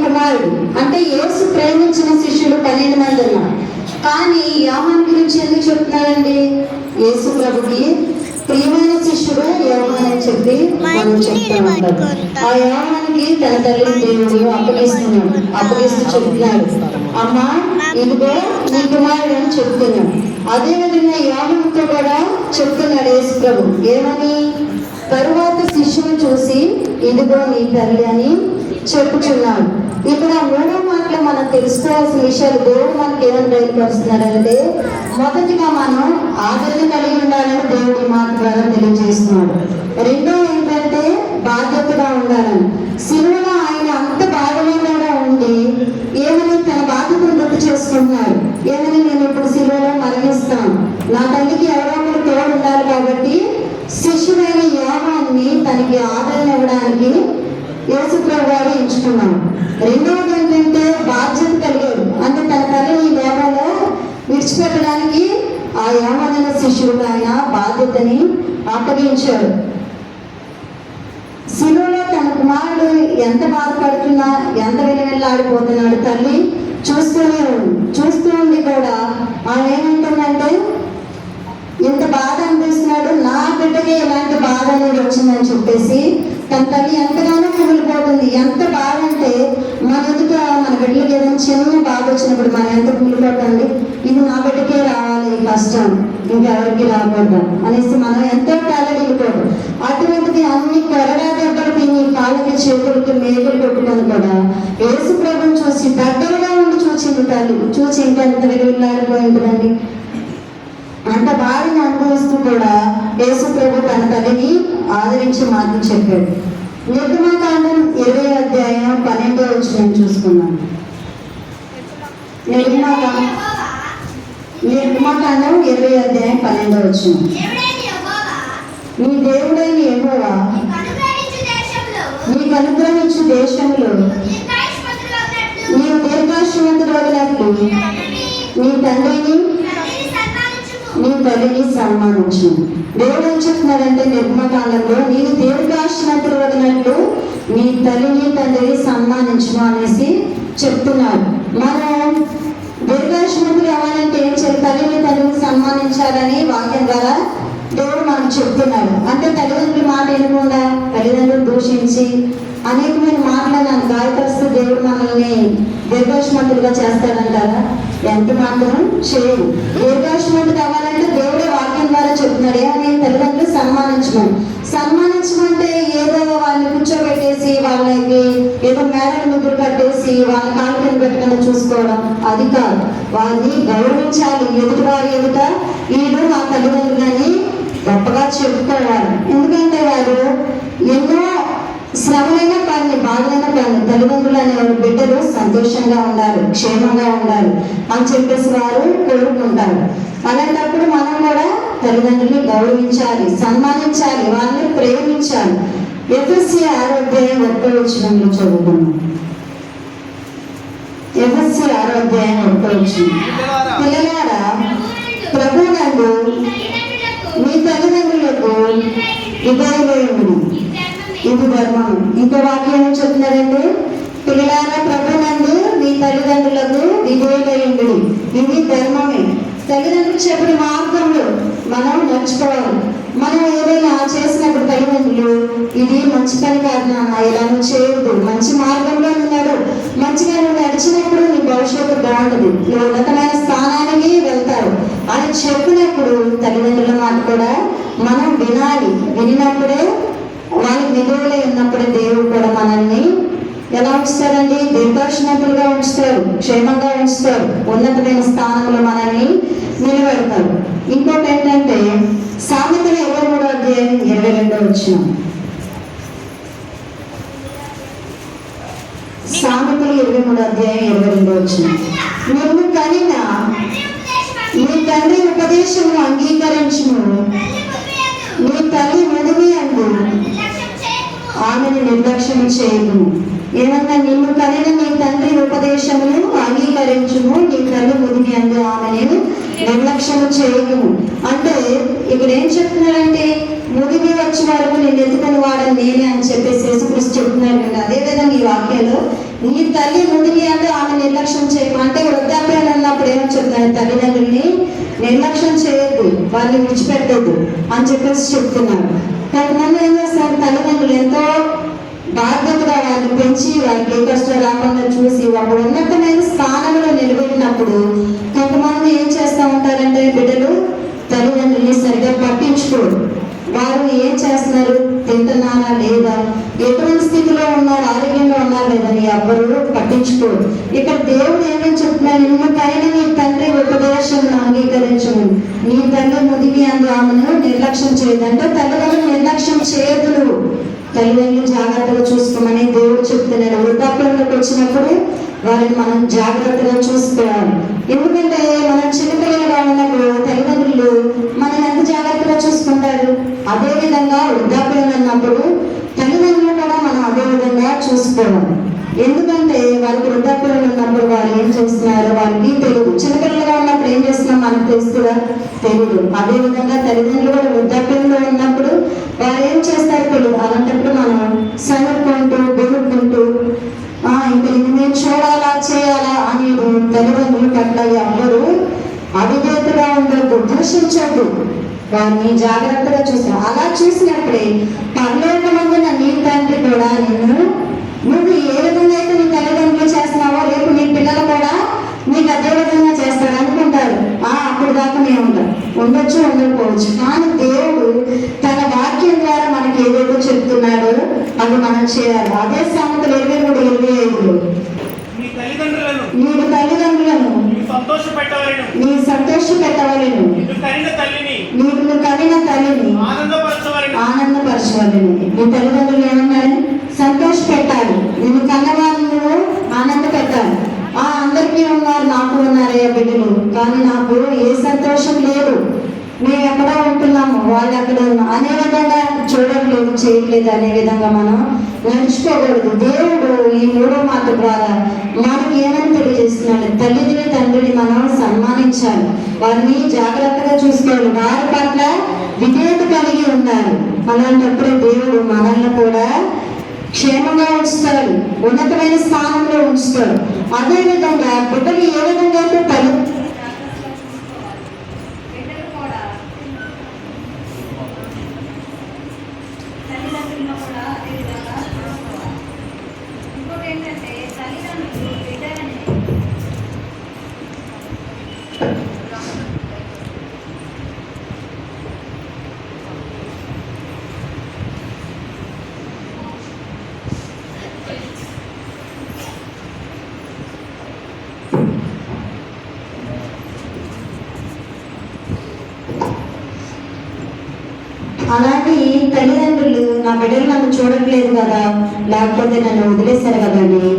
కుమారుడు. అంటే యేసు ప్రేమించిన శిష్యులు 12 మంది ఉన్నారు. కానీ యోహాను గురించి ఎందుకు చెప్తున్నారండి? యేసు ప్రభుకి ప్రియమైన శిష్యుడు యోహాను అని చెప్పి మనం చెప్తూ ఉంటారు. ఆ యోహానుకి తన తల్లిని దేవుడు అప్పగిస్తూ చెప్తున్నాడు, అమ్మా ఇదిగో నీ కుమారుడు అని చెప్తున్నాడు. అదే విధంగా యోహానుతో కూడా చెప్తున్నాడు యేసు ప్రభు ఏమని? తరువాత శిష్యుని చూసి ఇదిగో నీ తల్లి అని చెప్పుచున్నాడు. ఇక్కడ 3వ మాటలో మనం తెలుసుకోవాల్సిన విషయాలు దేవుడు మనకి ఏమని బయలుపరుస్తున్నాడంటే, మొదటిగా మనం ఆదరణ కలిగి ఉండాలని దేవుడి మాట ద్వారా తెలియజేస్తున్నాడు. రెండో ఏంటంటే బాధ్యతగా ఉండాలని. సిలువలో ఆయన అంత బాధలోనే ఉండి ఏమని తన బాధ్యతను గుర్తు చేసుకుంటున్నాడు. ఏమని? నేను ఇప్పుడు సిలువలో మరణిస్తాను, నా తల్లికి ఎవరో ఒకరు తోడు ఉండాలి కాబట్టి శిష్యుడైన యోహాన్ని తనకి ఆదరణ ఇవ్వడానికి యేసు ప్రభు గారు ఎంచుకున్నాడు. రెండవది ఏంటంటే బాధ్యత కలిగాడు. అంటే తన తల్లిని లోకంలో విడిచిపెట్టడానికి ఆ యోహాను శిష్యుడు ఆయన బాధ్యతని అప్పగించాడు. శిలువలో తన కుమారుడు ఎంత బాధపడుతున్నా, ఎంత వెళ్ళాడిపోతున్నాడు తల్లి చూస్తూ ఉంది కూడా ఆమె ఏమంటుందంటే, ఇంత బాధ అనిపిస్తున్నాడు, నా బిడ్డకి ఎలాంటి బాధ అనేది వచ్చిందని చెప్పేసి తన తల్లి ఎంతగానో కుమిలిపోతుంది. ఎంత బాధ అంటే మన ఎదుట మన బిడ్డలకి ఏదైనా చిన్న బాధ వచ్చినప్పుడు మనం ఎంత కుమిలిపోతుంది, ఇది నా బిడ్డకే రావాలి ఈ కష్టం, ఇంకెవరికి రాకూడదు అనేసి మనం ఎంతో తలడిల్లిపోదు. అటువంటిది అన్ని త్వరగా దెబ్బలు తిని కాళ్ళకి చేతులకి మేకులు పెట్టుకొని కూడా యేసు ప్రభుని చూసి దగ్గరగా ఉండి చూసింది తల్లి. చూసి ఇంకెంత వెళ్ళాడిపోయిందండి. అంత బాధని అనుభవిస్తూ కూడా యేసు ప్రభు తన తల్లిని ఆదరించి మాటలు చెప్పాడు. నిర్గమకాండం 20వ అధ్యాయం 12వ వచనం చూసుకున్నాం. నిర్గమకాండం 20వ అధ్యాయం 12వ వచనం. నీ దేవుడైన యెహోవా నీకు అనుగ్రహించు దేశంలో నీవు దీర్ఘాయుష్మంతుడగునట్లు నీ తండ్రిని నీ తల్లిని సన్మానించు. దేవుడు ఏం చెప్తున్నాడంటే నిర్గమకాండంలో, నీవు దీర్ఘాయుష్మంతుడు వదినట్లు నీ తల్లిని తండ్రిని సన్మానించును అనేసి చెప్తున్నాడు. మనం దీర్ఘాయుష్మంతులు అవ్వాలంటే ఏం చేయాలి? తల్లిని తండ్రిని సన్మానించాలని వాక్యం ద్వారా దేవుడు మనకు చెప్తున్నాడు. అంటే తల్లిదండ్రుల మాట వినకుండా తల్లిదండ్రులు దూషించి అనేకమైన మాటలను గాయపరుస్తూ దేవుడు మనల్ని దీర్ఘాయుష్మంతులుగా చేస్తాడంటారా? ఎంత మాత్రం చేయదు. దీర్ఘాయుష్మంతుడు అవ్వాలంటే దేవుడే వాక్యం ద్వారా చెప్తున్నాడు ఏమని? తల్లిదండ్రులు సన్మానించమంటే ఏదో వాళ్ళని కూర్చోబెట్టేసి వాళ్ళకి ఏదో మేడలు ముగ్గురు కట్టేసి వాళ్ళ కాలు కింద పెట్టకుండా చూసుకోవడం అది కాదు. వాళ్ళని గౌరవించాలి. ఎదుటి వారి ఎదుట వీళ్ళు మా తల్లిదండ్రులని గొప్పగా చెప్పుకోవాలి. ఎందుకంటే వారు ఎన్నో శ్రమలైన పని, బాధలైన పని, తల్లిదండ్రులు అనేవారు బిడ్డలు సంతోషంగా ఉండాలి, క్షేమంగా ఉండాలి అని చెప్పేసి వారు కోరుకుంటారు. అలాంటప్పుడు మనం కూడా తల్లిదండ్రుల్ని గౌరవించాలి, సన్మానించాలి, వాళ్ళని ప్రేమించాలి. ఎఫెసీ 6వ అధ్యాయం 1వ వచనంలో చదువుకున్నాం. ఎఫెసీ 6వ అధ్యాయం 1వ వచనం. పిల్లలారా ప్రభువునందు మీ తల్లిదండ్రులకు విధేయులయుండుడి, ఇది ధర్మం. ఇంకో వాక్యం ఏం చెప్తున్నారంటే, పిల్లలారా ప్రభువునందు మీ తల్లిదండ్రులకు విధేయులయుండుడి, ఇది ధర్మమే. తల్లిదండ్రులు చెప్పిన మార్గంలో మనం నడుచుకోవాలి. మనం ఏదైనా చేసినప్పుడు తల్లిదండ్రులు ఇది మంచి పని కాదు నాన్న, ఇలా నువ్వు చేయదు, మంచి మార్గంలో ఉన్నాడు, మంచిగా నువ్వు నడిచినప్పుడు నీ భవిష్యత్తు బాగుంటుంది, నువ్వు ఉన్నతమైన స్థానానికి వెళ్తావు అని చెప్పినప్పుడు తల్లిదండ్రుల మాట కూడా మనం వినాలి. వినినప్పుడే వాళ్ళకి విలువలే ఉన్నప్పుడే దేవుడు కూడా మనల్ని ఎలా ఉంచుతారండి? దీర్ఘాయుష్మంతులుగా ఉంచుతారు, క్షేమంగా ఉంచుతారు, ఉన్నతమైన స్థానంలో మనల్ని నిలబెడతారు. ఇంకోటి ఏంటంటే సామెతలు 23వ అధ్యాయం 22వ వచనం. సామెతలు 23వ అధ్యాయం 22వ వచనం. నువ్వు కనిన నీ తండ్రి ఉపదేశమును అంగీకరించును, నీ తల్లి ముదిమి అందు ఆమెను నిర్లక్ష్యం చేయను. ఏమన్నా? నిన్ను కనిన నీ తండ్రి ఉపదేశమును అంగీకరించును, నీ తల్లి ముదిమి అందు ఆమెను నిర్లక్ష్యం చేయను. అంటే ఇక్కడ ఏం చెప్తున్నారంటే ముదిమి వచ్చే వరకు నేను ఎత్తుకుని వాడని నేనే అని చెప్పేసి యేసుక్రీస్తు చెప్తున్నారు కదా. అదేవిధంగా ఈ వాక్యాలు నీ తల్లి ముదిమి అంటే ఆమె నిర్లక్ష్యం చేయము అంటే వృద్ధాప్యాలు ఉన్నప్పుడు ఏమని చెప్తాను, తల్లిదండ్రుల్ని నిర్లక్ష్యం చేయొద్దు, వాళ్ళని విడిచిపెట్టద్దు అని చెప్పేసి చెప్తున్నారు. కొంతమంది ఏం చేస్తారు, తల్లిదండ్రులు ఎంతో బాధ్యతగా వారిని పెంచి వారికి ఏ కష్టం రాకుండా చూసి ఒక ఉన్నతమైన స్థానంలో నిలబెట్టినప్పుడు కొంతమంది ఏం చేస్తూ ఉంటారంటే బిడ్డలు తల్లిదండ్రుల్ని సరిగ్గా పట్టించుకోరు. వారు ఏం చేస్తున్నారు, తింటున్నారా లేదా, ఎటువంటి స్థితిలో ఉన్నారు, ఆరోగ్యంగా ఉన్నారు లేదని ఎవ్వరు పట్టించుకోరు. ఇక్కడ దేవుడు ఏమని చెప్తున్నాడు, నిన్ను పైన నీ తండ్రి ఉపదేశం అంగీకరించము, నీ తండ్రి ముదిమి అందు ఆమెను నిర్లక్ష్యం చేయదంటే తల్లిదండ్రులు నిర్లక్ష్యం చేయదు. నువ్వు తల్లిదండ్రులు జాగ్రత్తగా చూసుకోమని దేవుడు చెప్తున్నాడు. వృద్ధాప్యంలోకి వచ్చినప్పుడు వారిని మనం జాగ్రత్తగా చూసుకోవాలి. ఎందుకంటే మనం చిన్నపిల్లలుగా ఉన్నప్పుడు తల్లిదండ్రులు మనల్ని ఎంత జాగ్రత్తగా చూసుకుంటారు, అదేవిధంగా వృద్ధాప్యం ఉన్నప్పుడు తల్లిదండ్రులు కూడా మనం అదే విధంగా చూసుకోవాలి. ఎందుకంటే వారికి వృద్ధాప్యం ఉన్నప్పుడు వారు ఏం చేస్తున్నారు వారికి తెలియదు. చిన్నపిల్లలుగా ఉన్నప్పుడు ఏం చేస్తున్నాం మనకు తెలుస్తుందా, తెలియదు. అదేవిధంగా తల్లిదండ్రులు కూడా వృద్ధాప్యంలో ఉన్నప్పుడు వారు ఏం చేస్తారు తెలియదు. అలాంటప్పుడు మనం సనుక్కుంటూ బెరుక్కుంటూ ఇంకా నేను చూడాలా చేయాలా అనేది తల్లిదండ్రుల పట్ల ఎవ్వరు అవిధేతగా ఉండదు, దూషించద్దు, వారిని జాగ్రత్తగా చూసాం. అలా చూసినప్పుడే పరలోకమందున నీ తండ్రి కూడా నిన్ను నువ్వు ఏ విధంగా అయితే నీ తల్లిదండ్రులు చేస్తున్నావో రేపు నీ పిల్లలు కూడా నీకు అదే విధంగా చేస్తాడు అనుకుంటారు. అప్పుడు దాకా మేము ఉండొచ్చు ఉండకపోవచ్చు, కానీ దేవుడు తన వాక్యం ద్వారా మనకి ఏదైతే చెప్తున్నాడో అది మనం చేయాలి. అదే సామెతలు 23:25 నీకు తల్లిదండ్రులను నీ సంతోష పెట్టవలను, నీకు నువ్వు కనిన తల్లిని ఆనందపరచవలను. నీ తల్లిదండ్రులు ఏమన్నారు, సంతోష పెట్టాలి, నేను కన్నవాళ్ళు ఆనంద పెట్టాలి. అందరికీ ఉన్నారు, నాకు ఉన్నారయ్యా బిడ్డలు, కానీ నాకు ఏ సంతోషం లేదు, మేము ఎక్కడ ఉంటున్నాము వాళ్ళు ఎక్కడ ఉన్నాం అనే విధంగా చూడట్లేదు, చేయట్లేదు అనే విధంగా మనం నడుచుకోకూడదు. దేవుడు ఈ 3వ మాట ద్వారా మనకి ఏమని తెలియజేస్తున్నాడు, తల్లిని తండ్రిని మనం సన్మానించాలి, వారిని జాగ్రత్తగా చూసుకోవాలి, వారి పట్ల విధేయత కలిగి ఉండాలి. అలాంటప్పుడే దేవుడు మనల్ని కూడా క్షేమంగా ఉంచుతాడు, ఉన్నతమైన స్థానంలో ఉంచుతాడు. అదేవిధంగా బిడ్డలు ఏ విధంగా అయితే అలాంటి తల్లిదండ్రులు నా బిడ్డలు నన్ను చూడట్లేదు కదా, లేకపోతే నన్ను వదిలేశారు కదా అని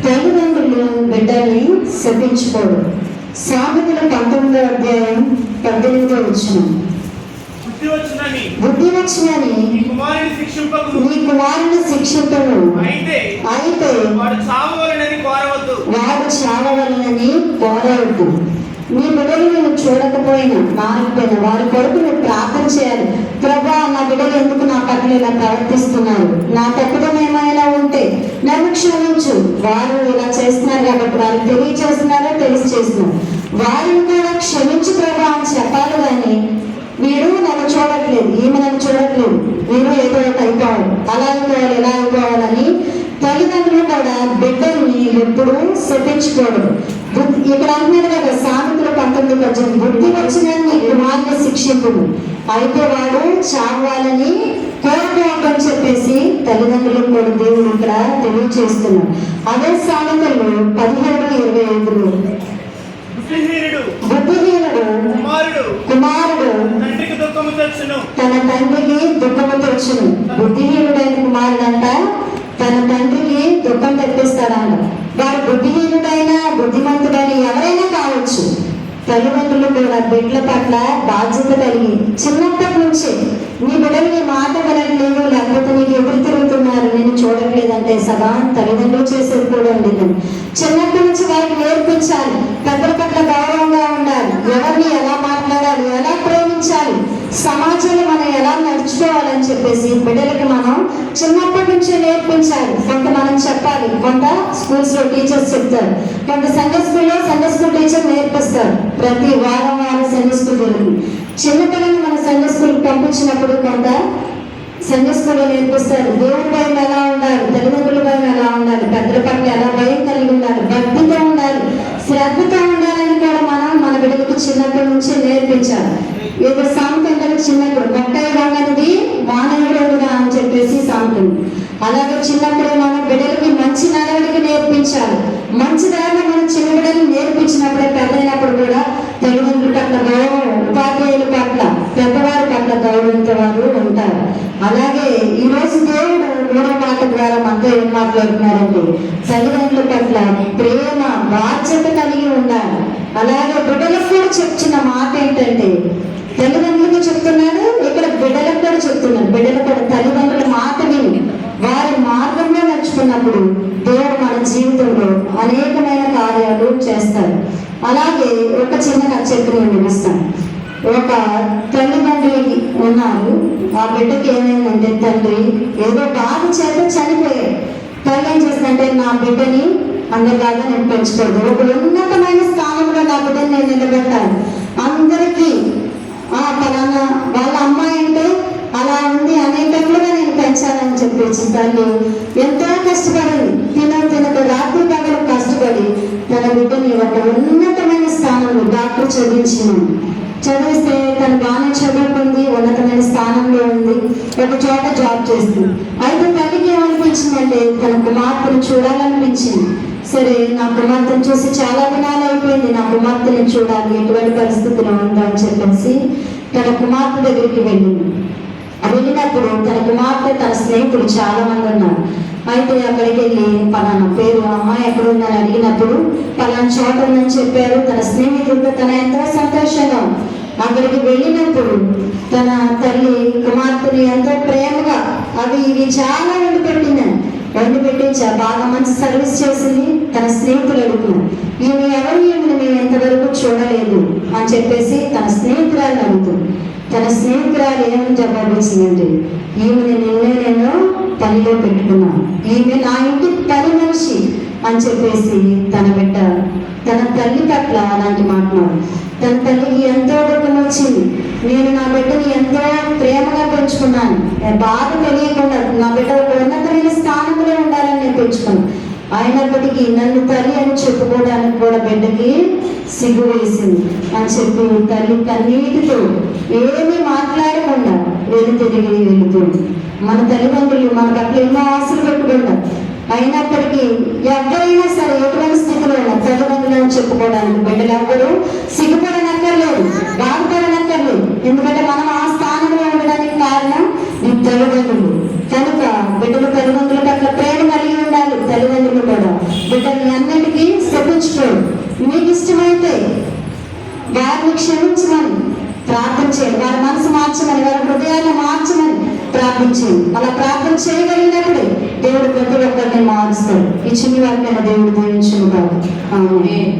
తల్లిదండ్రులు బిడ్డల్ని శపించుకోడు. సామెతలు 19:18 బుద్ధి వచ్చినని నీ కుమారుని శిక్షింపను, అయితే వాడు చావవలనని కోరవద్దు. నీ బిడ్డలు నేను చూడకపోయినా మారిపోయినా వారి కొరకు నువ్వు ప్రార్థన చేయాలి. ప్రభా, నా బిడ్డలు ఎందుకు నా పట్ల ఇలా ప్రవర్తిస్తున్నారు, నా తప్పుదం ఏమైనా ఉంటే నన్ను క్షమించు. వారు ఇలా చేస్తున్నారు కాబట్టి వారు తెలియచేస్తున్నారో తెలిసి చేస్తున్నారు, వారిని కూడా క్షమించు ప్రభా అని చెప్పాలి. కానీ వీడు నన్ను చూడట్లేదు, ఈమె నన్ను చూడట్లేదు, వీరు ఏదో ఒకటి అయిపోవాలి, అలా అయిపోవాలి, ఎలా అయిపోవాలని తల్లిదండ్రులు కూడా బిడ్డల్ని ఎప్పుడు శపించుకోవడం. ఇక్కడ అంటున్నాడు కదా సామెతలు 19:18 బుద్ధి వచ్చిన నీ కుమారుని శిక్షింపుడు, అయితే వాడు చావాలని కోరుకోవడం చెప్పేసి తల్లిదండ్రులకు కూడా దేవుడు ఇక్కడ తెలియచేస్తున్నాడు. అదే సామెతలు 17:25 బుద్ధిహీనుడు కుమారుడు తన తండ్రికి దుఃఖము తెచ్చును. బుద్ధిహీనుడైన కుమారుడంట తన తండ్రికి దుఃఖం తెప్పిస్తాడంట. వాడు బుద్ధిహీనుడైనా బుద్ధిమంతుడైనా ఎవరైనా కావచ్చు. తల్లిదండ్రులు కూడా బిడ్డల పట్ల బాధ్యత కలిగి చిన్నప్పటి నుంచే నీ బిడ్డలు నీ మాట వినట్లేదు, లేకపోతే నీకు ఎదురు తిరుగుతున్నారు, నేను చూడట్లేదంటే సదా తల్లిదండ్రులు చేసేది కూడా ఉండేది. చిన్నప్పటి నుంచి వారికి నేర్పించాలి, పెద్దల పట్ల గౌరవంగా ఉండాలి, ఎవరిని ఎలా మాట్లాడాలి, ఎలా ప్రేమించాలి, సమాజంలో మనం ఎలా నడుచుకోవాలని చెప్పేసి బిడ్డలకి మనం చిన్నప్పటి నుంచే నేర్పించాలి. కొంత మనం చెప్పాలి, కొంత స్కూల్స్ లో టీచర్స్ చెప్తారు, కొంత సండే స్కూల్ టీచర్ నేర్పిస్తారు. ప్రతి వారం సండే స్కూల్ జరుగుతుంది. చిన్నపిల్లలు మన సండే స్కూల్కి పంపించినప్పుడు కొంత సండే స్కూల్లో నేర్పిస్తారు. దేవుడి భయం ఎలా ఉండాలి, తల్లిదండ్రుల భయం ఎలా ఉండాలి, పెద్దల పట్ల ఎలా భయం కలిగి ఉండాలి, భక్తితో ఉండాలి, శ్రద్ధతో ఉండాలని కూడా మనం మన బిడ్డలకు చిన్నప్పటి నుంచి నేర్పించాలి. ఏదో సామెత చిన్నప్పుడు మొక్కై వంగనిది మానవుడుగా అని చెప్పేసి సామెత. అలాగే చిన్నప్పుడు మనం బిడ్డలకి మంచి నడవడికి నేర్పించాలి. మంచి దారిని మనం చిన్న బిడ్డలు నేర్పించినప్పుడే పెద్దయినప్పుడు కూడా తల్లిదండ్రుల పట్ల గౌరవం, ఉపాధ్యాయుల పట్ల, పెద్దవారి పట్ల గౌరవంతో వారు ఉంటారు. అలాగే ఈ రోజు దేవుడు మూడో మాట ద్వారా మనతో ఏం మాట్లాడుతున్నారంటే తల్లిదండ్రుల పట్ల ప్రేమ, బాధ్యత కలిగి ఉండాలి. అలాగే బిడ్డలకు కూడా చెప్తున్న మాట ఏంటంటే, తల్లిదండ్రులకు చెప్తున్నాడు, ఇక్కడ బిడ్డలకు కూడా చెప్తున్నాడు. బిడ్డలు కూడా తల్లిదండ్రుల మాట విని వారి మార్గంలో నడుచుకున్నప్పుడు దేవుడు మన జీవితంలో అనేకమైన కార్యాలు చేస్తారు. అలాగే ఒక చిన్న నక్షత్రం వినిపిస్తాను. ఒక తల్లిదండ్రులకి ఉన్నారు. ఆ బిడ్డకి ఏమైందంటే తండ్రి ఏదో బాధ చేత చనిపోయాడు. తల్లి ఏం చేస్తుందంటే నా బిడ్డని అందరిలాగా నేను పెంచుకోవద్దు, ఒక ఉన్నతమైన స్థానంలో నా బిడ్డని నేను నిలబెట్టాలి. అందరికీ పలానా వాళ్ళ అమ్మాయి అంటే అలా ఉంది అనేకట్లుగా నేను పెంచాలని చెప్పేసి తల్లి ఎంతో కష్టపడింది. తినక రాత్రి పగలు కష్టపడి తన బిడ్డని ఒక ఉన్నతమైన స్థానంలో డాక్టర్ చదివిస్తే తను బాగానే చదువుకుంది, ఉన్నతమైన స్థానంలో ఉంది, ఒక చోట జాబ్ చేస్తుంది. అయితే తల్లికి ఏమనిపించిందంటే తన కుమార్తెను చూడాలనిపించింది. సరే, నా కుమార్తెను చూసి చాలా దినాలు అయిపోయింది, నా కుమార్తెని చూడాలి, ఎటువంటి పరిస్థితిలో ఉందో అని చెప్పేసి తన కుమార్తె దగ్గరికి వెళ్ళినప్పుడు తన కుమార్తె తన స్నేహితులు చాలా మంది ఉన్నారు. అయితే అక్కడికి వెళ్ళి పలానా పేరు అమ్మాయి ఎక్కడ ఉందని అడిగినప్పుడు పలానా చోట ఉందని చెప్పారు. తన స్నేహితులతో తన ఎంతో సంతోషంగా అక్కడికి వెళ్ళినప్పుడు తన తల్లి కుమార్తెని ఎంతో ప్రేమగా అవి ఇవి చాలా వండి పెట్టి బాగా మంచి సర్వీస్ చేసింది. తన స్నేహితులు అడుగుతున్నారు, ఈమె ఎవరు, ఈమెను మేము ఎంతవరకు చూడలేదు అని చెప్పేసి తన స్నేహితురాలు అడుగుతుంది. తన స్నేహితురాలు ఏమని జవాబు ఇచ్చిందంటే, ఈమెను నేను పనిలో పెట్టుకున్నాను, ఈమె నా ఇంటి పని మనిషి అని చెప్పేసి తన తల్లి పట్ల అలాంటి మాట్లాడు. తన తల్లికి ఎంతో దుఃఖం వచ్చింది. నేను నా బిడ్డని ఎంతో ప్రేమగా పెంచుకున్నాను, బాధ తెలియకుండా నా బిడ్డ ఒక ఉన్నతమైన స్థానంలో ఉండాలని నేను పెంచుకున్నాను. అయినప్పటికీ నన్ను తల్లి అని చెప్పుకోవడానికి కూడా బిడ్డకి సిగ్గు వేసింది అని చెప్పి తల్లి కన్నీటితో ఏమీ మాట్లాడకుండా తిరిగి వెళుతుంది. మన తల్లిదండ్రులు మన పట్ల ఎన్నో ఆశలు పెట్టుకుంటారు. అయినప్పటికీ ఎవరైనా సరే ఎటువంటి స్థితిలో ఉన్నా తల్లిదండ్రులను చెప్పుకోవడానికి బిడ్డలు ఎవ్వరూ సిగ్గుపడనక్కర్లేదు, బాధపడనక్కర్లేదు. ఎందుకంటే మనం ఆ స్థానంలో ఉండడానికి కారణం ఈ తల్లిదండ్రులు. కనుక బిడ్డలు తల్లిదండ్రుల పట్ల ప్రేమ కలిగి ఉండాలి. తల్లిదండ్రులు కూడా బిడ్డల్ని అన్నిటికీ శపించుకోరు. మీకు ఇష్టమైతే వారిని క్షమించమని ప్రార్థన చేయండి, వారి మనసు మార్చమని, వారి హృదయాన్ని మార్చమని ప్రార్థించండి. అలా ప్రార్థన చేయగలిగినప్పుడే దేవుడు ప్రతి ఒక్కరిని మారుస్తాడు. ఈ చిన్ని వారికైనా దేవుడు దీవించును కాదు. ఆమేన్.